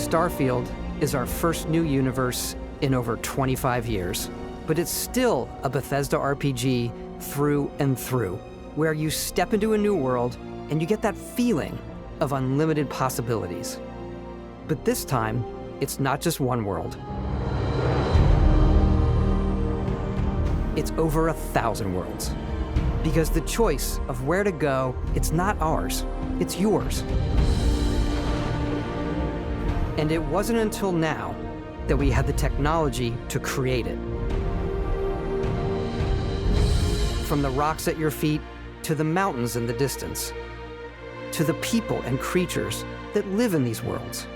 Starfield is our first new universe in over 25 years, but it's still a Bethesda RPG through and through, where you step into a new world and you get that feeling of unlimited possibilities. But this time, it's not just one world. It's over 1,000 worlds. Because the choice of where to go, it's not ours, it's yours. And it wasn't until now that we had the technology to create it. From the rocks at your feet, to the mountains in the distance, to the people and creatures that live in these worlds.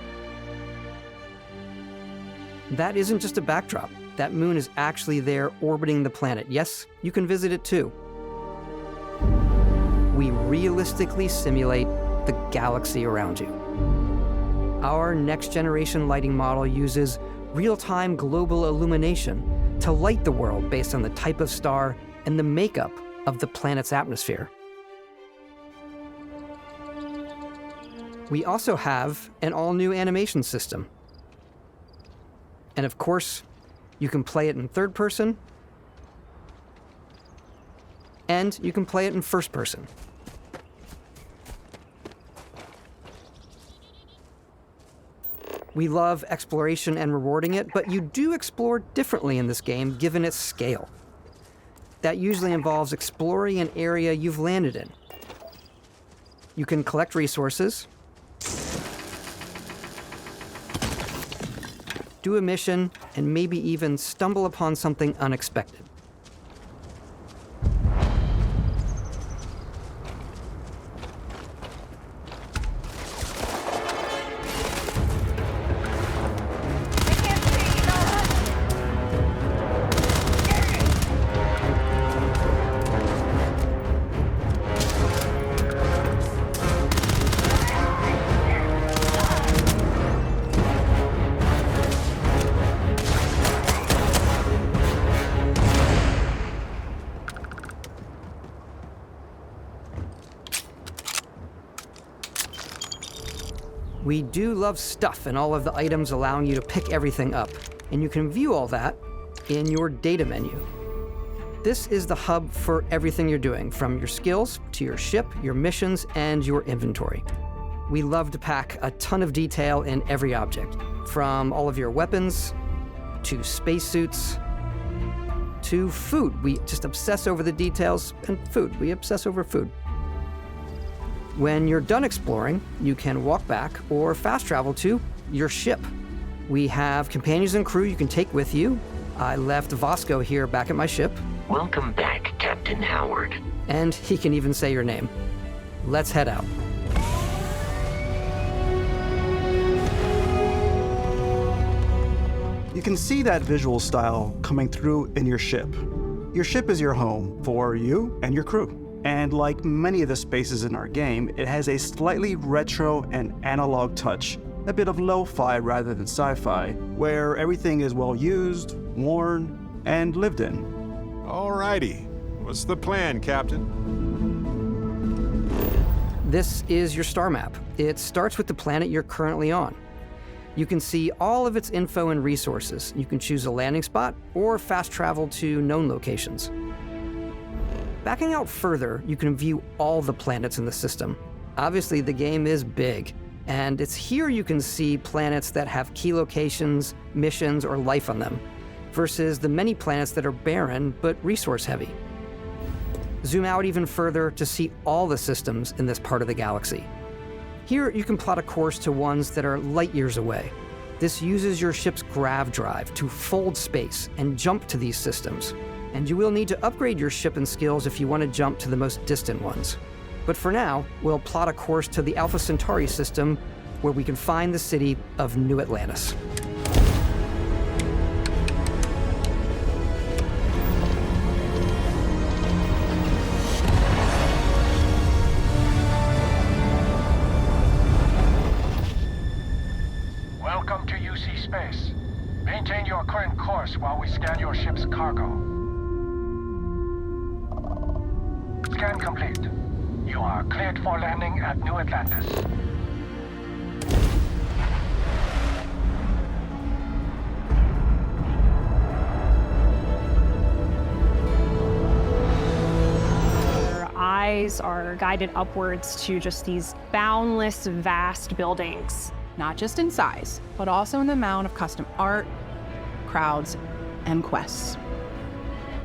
That isn't just a backdrop. That moon is actually there orbiting the planet. Yes, you can visit it too. We realistically simulate the galaxy around you. Our next-generation lighting model uses real-time global illumination to light the world based on the type of star and the makeup of the planet's atmosphere. We also have an all-new animation system. And of course, you can play it in third person, and you can play it in first person. We love exploration and rewarding it, but you do explore differently in this game given its scale. That usually involves exploring an area you've landed in. You can collect resources, do a mission, and maybe even stumble upon something unexpected. We do love stuff and all of the items allowing you to pick everything up, and you can view all that in your data menu. This is the hub for everything you're doing, from your skills to your ship, your missions, and your inventory. We love to pack a ton of detail in every object, from all of your weapons, to spacesuits, to food. We just obsess over the details, and food. We obsess over food. When you're done exploring, you can walk back or fast travel to your ship. We have companions and crew you can take with you. I left Vasco here back at my ship. Welcome back, Captain Howard. And he can even say your name. Let's head out. You can see that visual style coming through in your ship. Your ship is your home for you and your crew. And like many of the spaces in our game, it has a slightly retro and analog touch, a bit of lo-fi rather than sci-fi, where everything is well used, worn, and lived in. Alrighty. What's the plan, Captain? This is your star map. It starts with the planet you're currently on. You can see all of its info and resources. You can choose a landing spot or fast travel to known locations. Backing out further, you can view all the planets in the system. Obviously, the game is big, and it's here you can see planets that have key locations, missions, or life on them, versus the many planets that are barren but resource-heavy. Zoom out even further to see all the systems in this part of the galaxy. Here, you can plot a course to ones that are light years away. This uses your ship's grav drive to fold space and jump to these systems. And you will need to upgrade your ship and skills if you want to jump to the most distant ones. But for now, we'll plot a course to the Alpha Centauri system, where we can find the city of New Atlantis. Welcome to UC Space. Maintain your current course while we scan your ship's cargo. Scan complete. You are cleared for landing at New Atlantis. eyes are guided upwards to just these boundless, vast buildings. Not just in size, but also in the amount of custom art, crowds, and quests.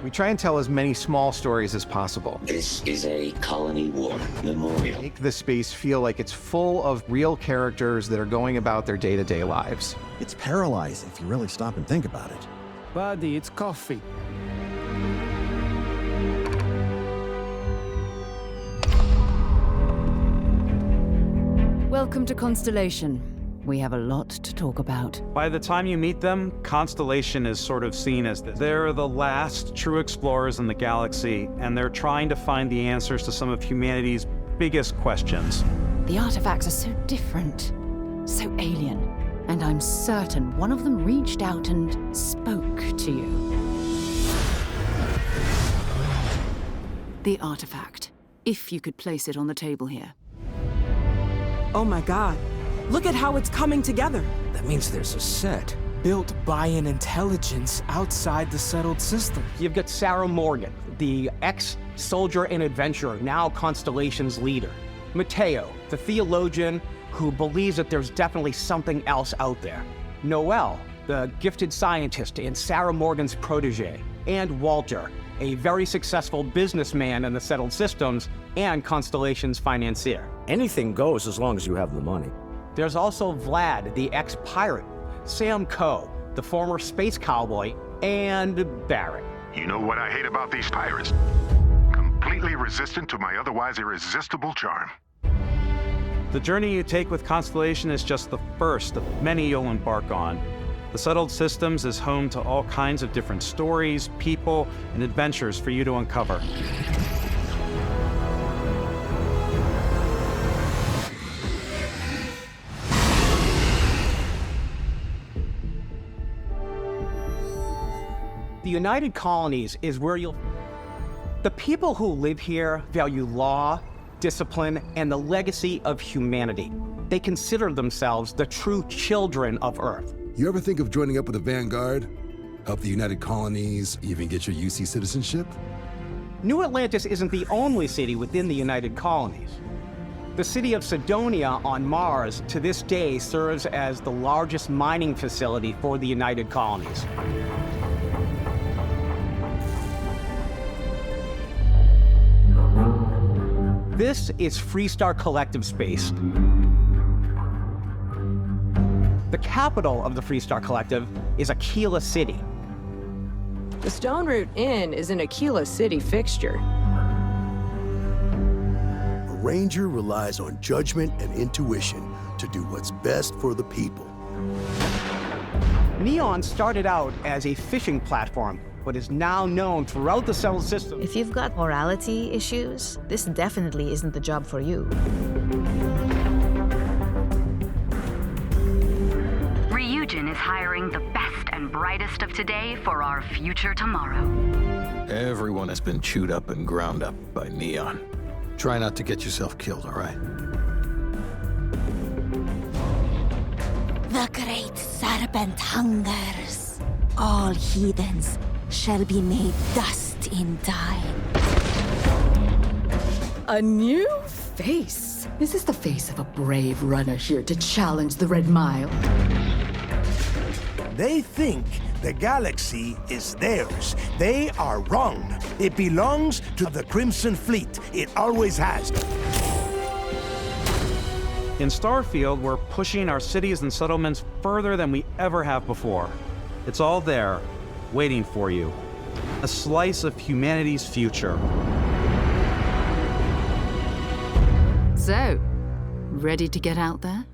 We try and tell as many small stories as possible. This is a colony war memorial. Make the space feel like it's full of real characters that are going about their day-to-day lives. It's paralyzing if you really stop and think about it. Buddy, it's coffee. Welcome to Constellation. We have a lot to talk about. By the time you meet them, Constellation is sort of seen as they're the last true explorers in the galaxy, and they're trying to find the answers to some of humanity's biggest questions. The artifacts are so different, so alien, and I'm certain one of them reached out and spoke to you. The artifact, if you could place it on the table here. Oh my God. Look at how it's coming together. That means there's a set built by an intelligence outside the settled system. You've got Sarah Morgan, the ex-soldier and adventurer, now Constellation's leader. Mateo, the theologian who believes that there's definitely something else out there. Noel, the gifted scientist and Sarah Morgan's protege. And Walter, a very successful businessman in the settled systems and Constellation's financier. Anything goes as long as you have the money. There's also Vlad, the ex-pirate, Sam Coe, the former space cowboy, and Barrett. You know what I hate about these pirates? Completely resistant to my otherwise irresistible charm. The journey you take with Constellation is just the first of many you'll embark on. The Settled Systems is home to all kinds of different stories, people, and adventures for you to uncover. The United Colonies is where the people who live here value law, discipline, and the legacy of humanity. They consider themselves the true children of Earth. You ever think of joining up with the Vanguard? Help the United Colonies, even get your UC citizenship? New Atlantis isn't the only city within the United Colonies. The city of Sidonia on Mars to this day serves as the largest mining facility for the United Colonies. This is Freestar Collective Space. The capital of the Freestar Collective is Aquila City. The Stone Root Inn is an Aquila City fixture. A ranger relies on judgment and intuition to do what's best for the people. Neon started out as a fishing platform, but is now known throughout the settled system. If you've got morality issues, this definitely isn't the job for you. Ryujin is hiring the best and brightest of today for our future tomorrow. Everyone has been chewed up and ground up by Neon. Try not to get yourself killed, all right? The great serpent hungers. All heathens shall be made dust in time. A new face. Is this the face of a brave runner here to challenge the Red Mile? They think the galaxy is theirs. They are wrong. It belongs to the Crimson Fleet. It always has. In Starfield, we're pushing our cities and settlements further than we ever have before. It's all there, waiting for you. A slice of humanity's future. So, ready to get out there?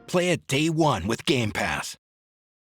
Play it day one with Game Pass.